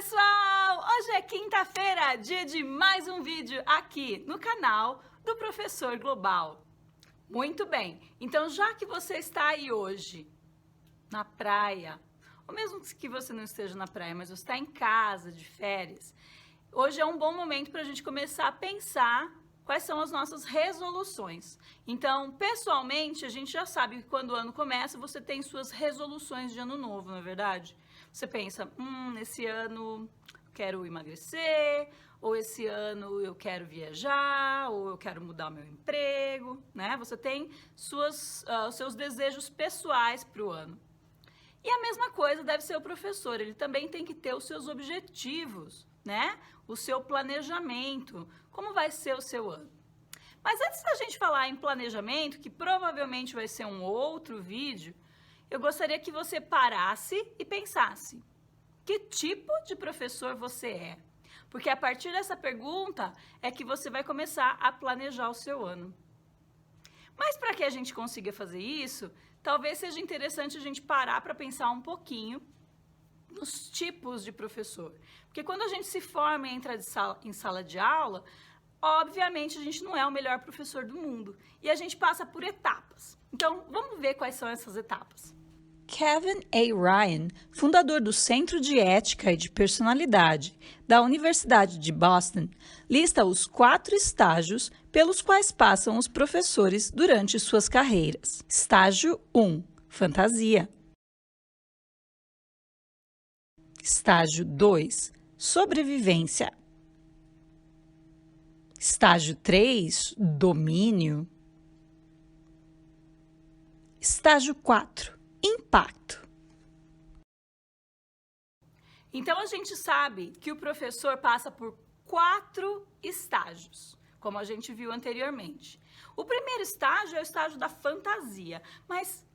pessoal! Hoje é quinta-feira, dia de mais um vídeo aqui no canal do Professor Global. Muito bem, então já que você está aí hoje na praia, ou mesmo que você não esteja na praia, mas você está em casa, de férias, hoje é um bom momento para a gente começar a pensar quais são as nossas resoluções. Então, pessoalmente, a gente já sabe que quando o ano começa, você tem suas resoluções de ano novo, não é verdade? Você pensa, esse ano eu quero emagrecer, ou esse ano eu quero viajar, ou eu quero mudar o meu emprego, né? Você tem os seus desejos pessoais para o ano. E a mesma coisa deve ser o professor, ele também tem que ter os seus objetivos, né? O seu planejamento, como vai ser o seu ano. Mas antes da gente falar em planejamento, que provavelmente vai ser um outro vídeo, eu gostaria que você parasse e pensasse, que tipo de professor você é? Porque a partir dessa pergunta é que você vai começar a planejar o seu ano. Mas para que a gente consiga fazer isso, talvez seja interessante a gente parar para pensar um pouquinho nos tipos de professor. Porque quando a gente se forma e entra em sala de aula, obviamente a gente não é o melhor professor do mundo. E a gente passa por etapas. Então, vamos ver quais são essas etapas. Kevin A. Ryan, fundador do Centro de Ética e de Personalidade da Universidade de Boston, lista os 4 estágios pelos quais passam os professores durante suas carreiras. Estágio 1, fantasia. Estágio 2, sobrevivência. Estágio 3, domínio. Estágio 4, impacto. Então, a gente sabe que o professor passa por 4 estágios, como a gente viu anteriormente. O primeiro estágio é o estágio da fantasia. Mas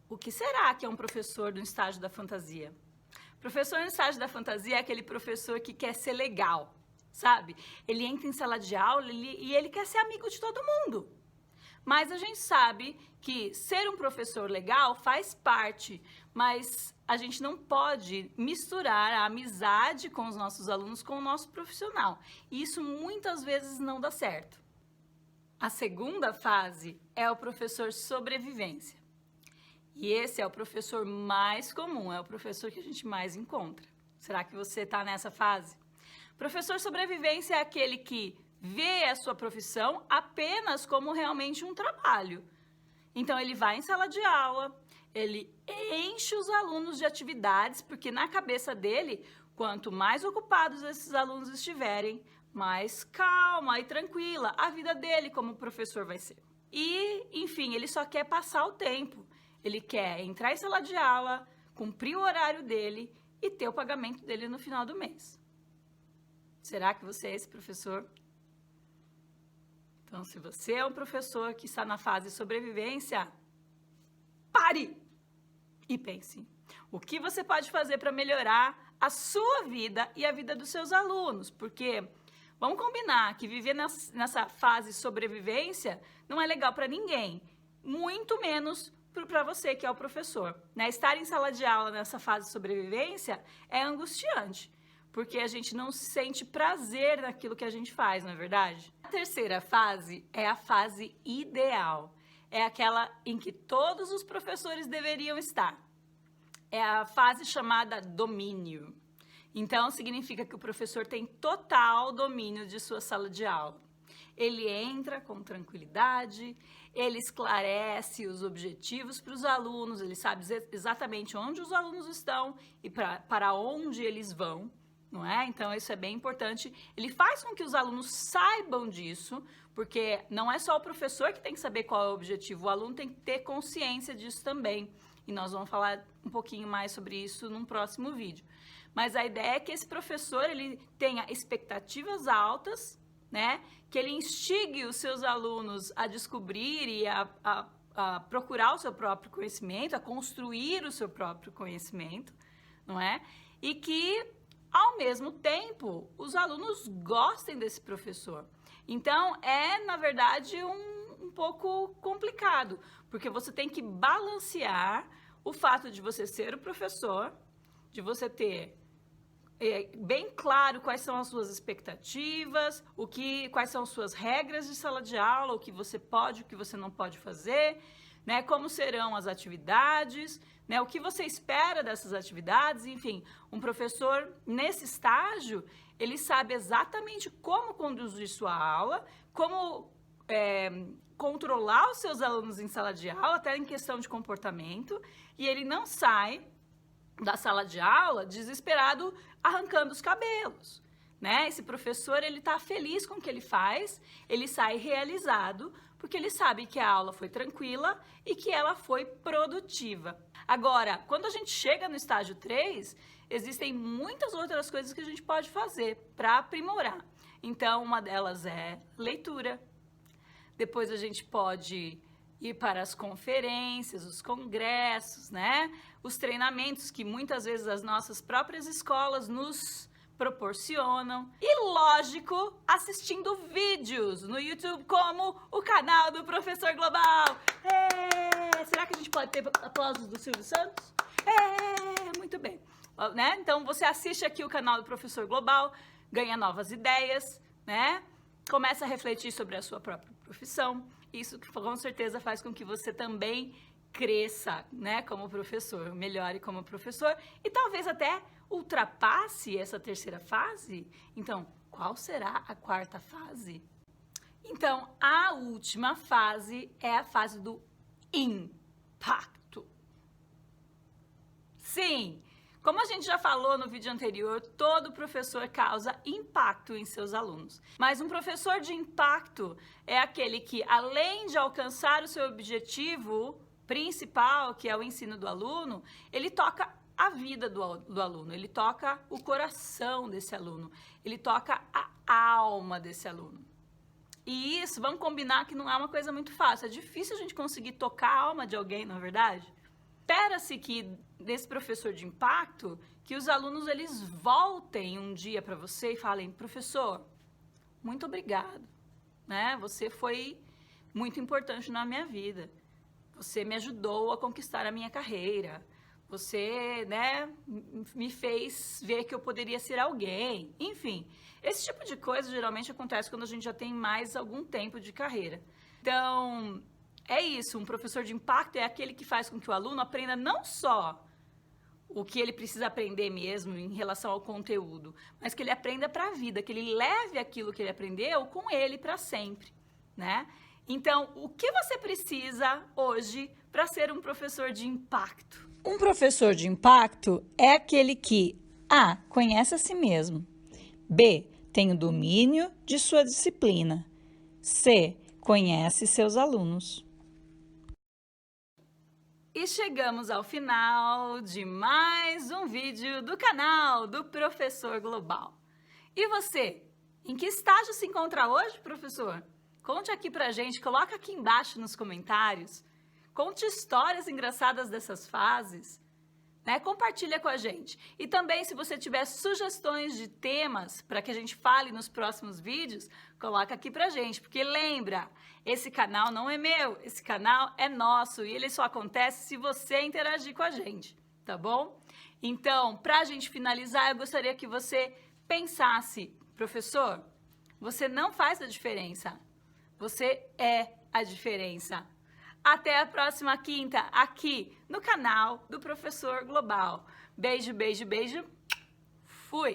o que será que é um professor no estágio da fantasia? Professor no estágio da fantasia é aquele professor que quer ser legal, sabe? Ele entra em sala de aula e ele quer ser amigo de todo mundo. Mas a gente sabe que ser um professor legal faz parte, mas a gente não pode misturar a amizade com os nossos alunos com o nosso profissional. E isso muitas vezes não dá certo. A segunda fase é o professor sobrevivência. E esse é o professor mais comum, é o professor que a gente mais encontra. Será que você está nessa fase? Professor sobrevivência é aquele que vê a sua profissão apenas como realmente um trabalho. Então, ele vai em sala de aula, ele enche os alunos de atividades, porque na cabeça dele, quanto mais ocupados esses alunos estiverem, mais calma e tranquila a vida dele como professor vai ser. E, enfim, ele só quer passar o tempo. Ele quer entrar em sala de aula, cumprir o horário dele e ter o pagamento dele no final do mês. Será que você é esse professor? Então, se você é um professor que está na fase sobrevivência, pare e pense. O que você pode fazer para melhorar a sua vida e a vida dos seus alunos? Porque vamos combinar que viver nessa fase sobrevivência não é legal para ninguém, muito menos para você que é o professor, né? Estar em sala de aula nessa fase de sobrevivência é angustiante, porque a gente não sente prazer naquilo que a gente faz, não é verdade? A terceira fase é a fase ideal, é aquela em que todos os professores deveriam estar. É a fase chamada domínio. Então, significa que o professor tem total domínio de sua sala de aula. Ele entra com tranquilidade, ele esclarece os objetivos para os alunos, ele sabe exatamente onde os alunos estão e para onde eles vão, não é? Então, isso é bem importante. Ele faz com que os alunos saibam disso, porque não é só o professor que tem que saber qual é o objetivo, o aluno tem que ter consciência disso também. E nós vamos falar um pouquinho mais sobre isso num próximo vídeo. Mas a ideia é que esse professor ele tenha expectativas altas, né? Que ele instigue os seus alunos a descobrir e a procurar o seu próprio conhecimento, a construir o seu próprio conhecimento, não é? E que, ao mesmo tempo, os alunos gostem desse professor. Então, na verdade, um pouco complicado, porque você tem que balancear o fato de você ser o professor, de você ter bem claro quais são as suas expectativas, quais são as suas regras de sala de aula, o que você pode, o que você não pode fazer, né? Como serão as atividades, né? O que você espera dessas atividades, enfim. Um professor, nesse estágio, ele sabe exatamente como conduzir sua aula, como controlar os seus alunos em sala de aula, até em questão de comportamento, e ele não sai da sala de aula desesperado arrancando os cabelos, né? Esse professor, ele tá feliz com o que ele faz, ele sai realizado, porque ele sabe que a aula foi tranquila e que ela foi produtiva. Agora, quando a gente chega no estágio 3, existem muitas outras coisas que a gente pode fazer para aprimorar. Então, uma delas é leitura. Depois a gente pode ir para as conferências, os congressos, né? Os treinamentos que muitas vezes as nossas próprias escolas nos proporcionam. E, lógico, assistindo vídeos no YouTube como o canal do Professor Global. Será que a gente pode ter aplausos do Silvio Santos? Muito bem. Né? Então, você assiste aqui o canal do Professor Global, ganha novas ideias, né? Começa a refletir sobre a sua própria profissão. Isso com certeza faz com que você também cresça, né, como professor, melhore como professor e talvez até ultrapasse essa terceira fase. Então, qual será a quarta fase? Então, a última fase é a fase do impacto. Sim, como a gente já falou no vídeo anterior, todo professor causa impacto em seus alunos. Mas um professor de impacto é aquele que, além de alcançar o seu objetivo principal, que é o ensino do aluno, ele toca a vida do aluno, ele toca o coração desse aluno, ele toca a alma desse aluno. E isso, vamos combinar que não é uma coisa muito fácil, é difícil a gente conseguir tocar a alma de alguém, não é verdade? Espera-se que, desse professor de impacto, que os alunos eles voltem um dia para você e falem: professor, muito obrigado, né? Você foi muito importante na minha vida, você me ajudou a conquistar a minha carreira, você, né, me fez ver que eu poderia ser alguém, enfim. Esse tipo de coisa geralmente acontece quando a gente já tem mais algum tempo de carreira. Então, é isso, um professor de impacto é aquele que faz com que o aluno aprenda não só o que ele precisa aprender mesmo em relação ao conteúdo, mas que ele aprenda para a vida, que ele leve aquilo que ele aprendeu com ele para sempre, né? Então, o que você precisa hoje para ser um professor de impacto? Um professor de impacto é aquele que A. Conhece a si mesmo, B. Tem o domínio de sua disciplina, C. Conhece seus alunos. E chegamos ao final de mais um vídeo do canal do Professor Global. E você, em que estágio se encontra hoje, professor? Conte aqui pra gente, coloca aqui embaixo nos comentários. Conte histórias engraçadas dessas fases, né? Compartilha com a gente. E também, se você tiver sugestões de temas para que a gente fale nos próximos vídeos, coloca aqui pra gente. Porque lembra, esse canal não é meu, esse canal é nosso e ele só acontece se você interagir com a gente, tá bom? Então, pra gente finalizar, eu gostaria que você pensasse: professor, você não faz a diferença, você é a diferença. Até a próxima quinta, aqui no canal do Professor Global. Beijo, beijo, beijo. Fui!